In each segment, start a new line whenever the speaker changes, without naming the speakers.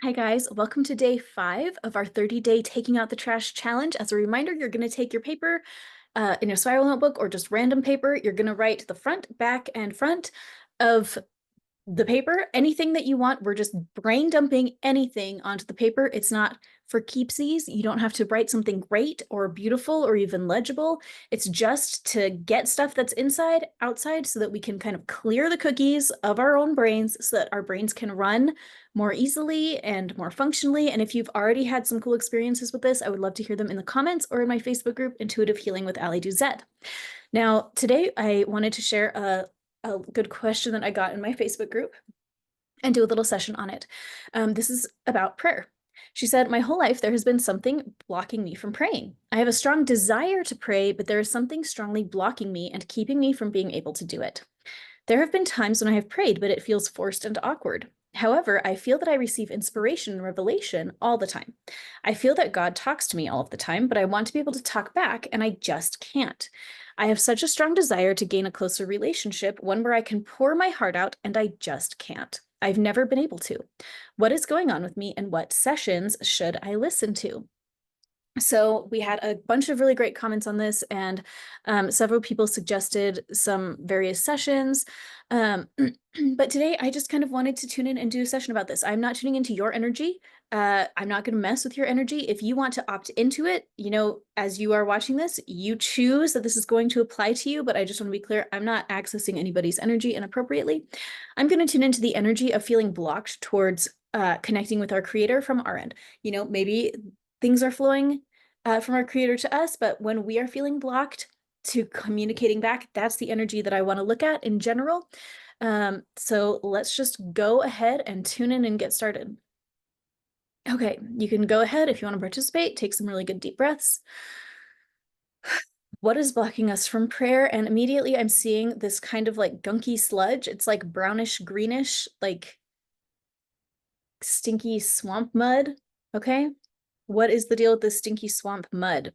Hi guys, welcome to day 5 of our 30-day Taking Out the Trash challenge. As a reminder, you're going to take your paper in a spiral notebook or just random paper. You're going to write the front, back, and front of the paper, anything that you want. We're just brain dumping anything onto the paper. It's not for keepsies. You don't have to write something great or beautiful or even legible. It's just to get stuff that's inside outside so that we can kind of clear the cookies of our own brains so that our brains can run more easily and more functionally. And if you've already had some cool experiences with this, I would love to hear them in the comments or in my Facebook group, Intuitive Healing with Ali Duzet. Now, today I wanted to share a good question that I got in my Facebook group and do a little session on it. This is about prayer. She said, my whole life there has been something blocking me from praying. I have a strong desire to pray, but there is something strongly blocking me and keeping me from being able to do it. There have been times when I have prayed, but it feels forced and awkward. However, I feel that I receive inspiration and revelation all the time. I feel that God talks to me all of the time, but I want to be able to talk back, and I just can't. I have such a strong desire to gain a closer relationship, one where I can pour my heart out, and I just can't. I've never been able to. What is going on with me, and what sessions should I listen to? So we had a bunch of really great comments on this, and several people suggested some various sessions. But today I just kind of wanted to tune in and do a session about this. I'm not tuning into your energy. I'm not going to mess with your energy. If you want to opt into it, as you are watching this, you choose that this is going to apply to you. But I just want to be clear, I'm not accessing anybody's energy inappropriately. I'm going to tune into the energy of feeling blocked towards connecting with our creator from our end. Maybe things are flowing from our creator to us, but when we are feeling blocked to communicating back, that's the energy that I want to look at in general. So let's just go ahead and tune in and get started. Okay, you can go ahead if you want to participate, take some really good deep breaths. What is blocking us from prayer? And immediately I'm seeing this kind of like gunky sludge. It's like brownish, greenish, like stinky swamp mud. Okay, what is the deal with this stinky swamp mud?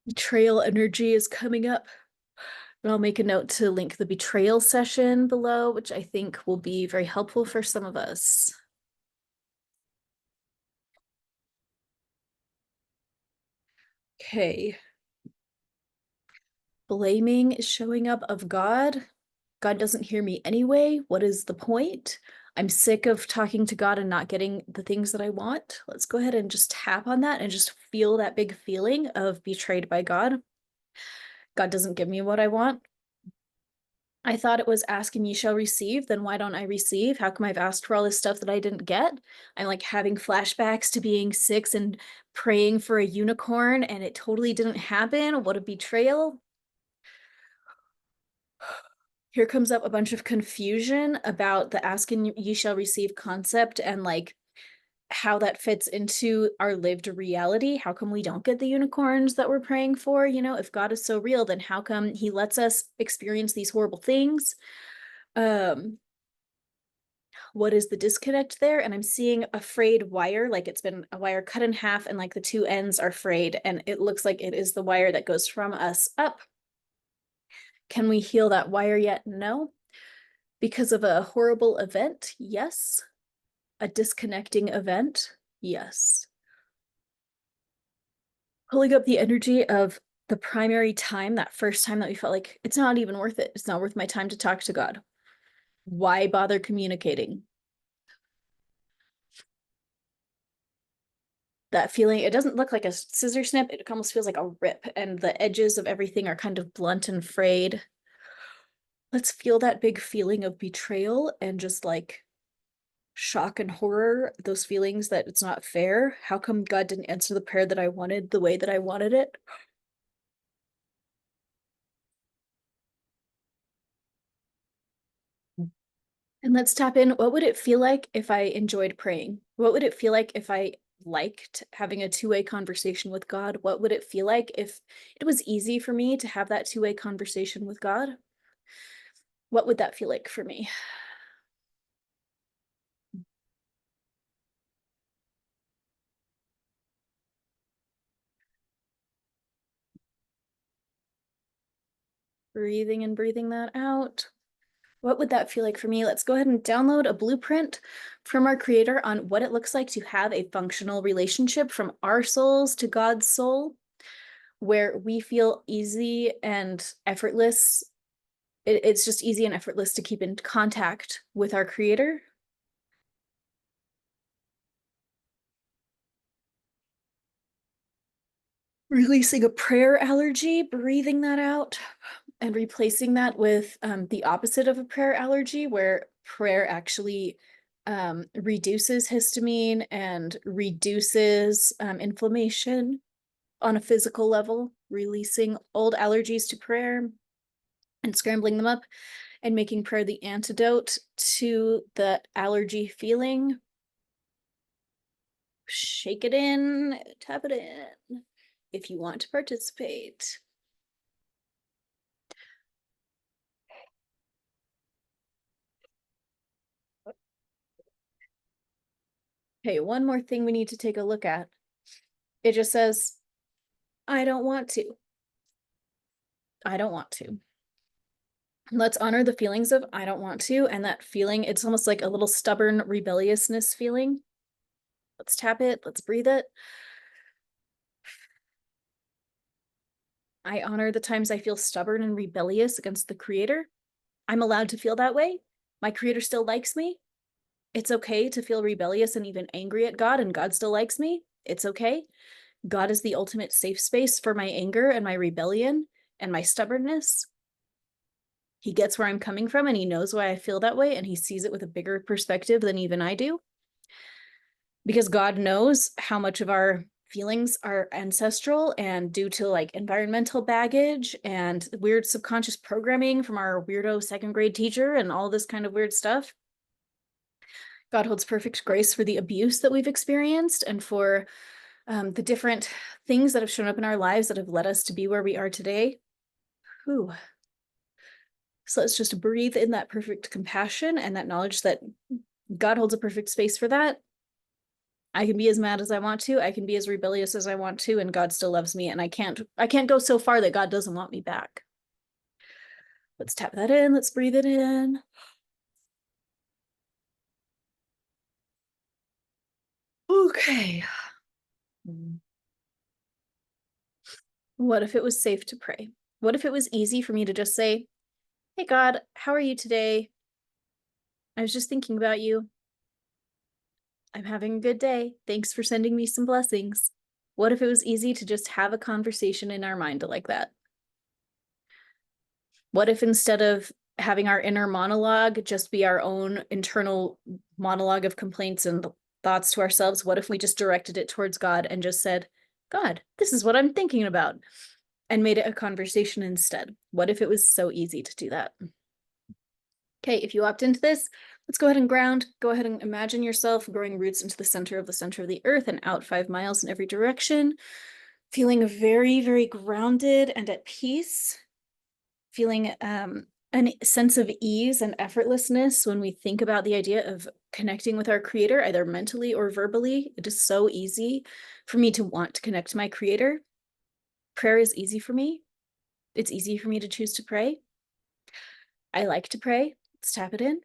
Betrayal energy is coming up. And I'll make a note to link the betrayal session below, which I think will be very helpful for some of us. Okay. Blaming is showing up of God. God doesn't hear me anyway. What is the point? I'm sick of talking to God and not getting the things that I want. Let's go ahead and just tap on that and just feel that big feeling of betrayed by God. God doesn't give me what I want. I thought it was ask and ye shall receive, then why don't I receive? How come I've asked for all this stuff that I didn't get? I'm like having flashbacks to being 6 and praying for a unicorn and it totally didn't happen. What a betrayal. Here comes up a bunch of confusion about the ask and ye shall receive concept and like how that fits into our lived reality. How come we don't get the unicorns that we're praying for? If God is so real, then how come he lets us experience these horrible things? What is the disconnect there? And I'm seeing a frayed wire, like it's been a wire cut in half and like the two ends are frayed, and it looks like it is the wire that goes from us up. Can we heal that wire yet? No. Because of a horrible event? Yes. A disconnecting event? Yes. Pulling up the energy of the primary time, that first time that we felt like it's not even worth it. It's not worth my time to talk to God. Why bother communicating? That feeling, it doesn't look like a scissor snip, it almost feels like a rip, and the edges of everything are kind of blunt and frayed. Let's feel that big feeling of betrayal and just like shock and horror, those feelings that it's not fair. How come God didn't answer the prayer that I wanted the way that I wanted it? And let's tap in. What would it feel like if I enjoyed praying? What would it feel like if I liked having a two-way conversation with God? What would it feel like if it was easy for me to have that two-way conversation with God? What would that feel like for me? Breathing and breathing that out. What would that feel like for me? Let's go ahead and download a blueprint from our creator on what it looks like to have a functional relationship from our souls to God's soul, where we feel easy and effortless. It's just easy and effortless to keep in contact with our creator. Releasing a prayer allergy, breathing that out, and replacing that with the opposite of a prayer allergy, where prayer actually reduces histamine and reduces inflammation on a physical level, releasing old allergies to prayer and scrambling them up and making prayer the antidote to the allergy feeling. Shake it in, tap it in if you want to participate. Okay, one more thing we need to take a look at. It just says, I don't want to. I don't want to. Let's honor the feelings of I don't want to. And that feeling, it's almost like a little stubborn rebelliousness feeling. Let's tap it. Let's breathe it. I honor the times I feel stubborn and rebellious against the creator. I'm allowed to feel that way. My creator still likes me. It's okay to feel rebellious and even angry at God, and God still likes me. It's okay. God is the ultimate safe space for my anger and my rebellion and my stubbornness. He gets where I'm coming from and he knows why I feel that way, and he sees it with a bigger perspective than even I do. Because God knows how much of our feelings are ancestral and due to like environmental baggage and weird subconscious programming from our weirdo second grade teacher and all this kind of weird stuff. God holds perfect grace for the abuse that we've experienced and for the different things that have shown up in our lives that have led us to be where we are today. Whew. So let's just breathe in that perfect compassion and that knowledge that God holds a perfect space for that. I can be as mad as I want to. I can be as rebellious as I want to, and God still loves me. And I can't go so far that God doesn't want me back. Let's tap that in. Let's breathe it in. Okay. What if it was safe to pray? What if it was easy for me to just say, hey, God, how are you today? I was just thinking about you. I'm having a good day. Thanks for sending me some blessings. What if it was easy to just have a conversation in our mind like that? What if instead of having our inner monologue just be our own internal monologue of complaints and thoughts to ourselves, what if we just directed it towards God and just said, God, this is what I'm thinking about, and made it a conversation instead? What if it was so easy to do that? Okay, if you opt into this, let's go ahead and ground. Go ahead and imagine yourself growing roots into the center of the earth and out 5 miles in every direction, feeling very, very grounded and at peace, feeling a sense of ease and effortlessness when we think about the idea of connecting with our creator, either mentally or verbally. It is so easy for me to want to connect to my creator. Prayer is easy for me. It's easy for me to choose to pray. I like to pray. Let's tap it in.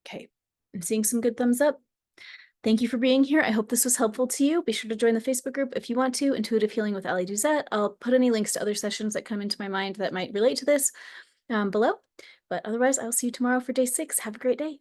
Okay, I'm seeing some good thumbs up. Thank you for being here. I hope this was helpful to you. Be sure to join the Facebook group if you want to, Intuitive Healing with Ali Duzette. I'll put any links to other sessions that come into my mind that might relate to this below. But otherwise, I'll see you tomorrow for day 6. Have a great day.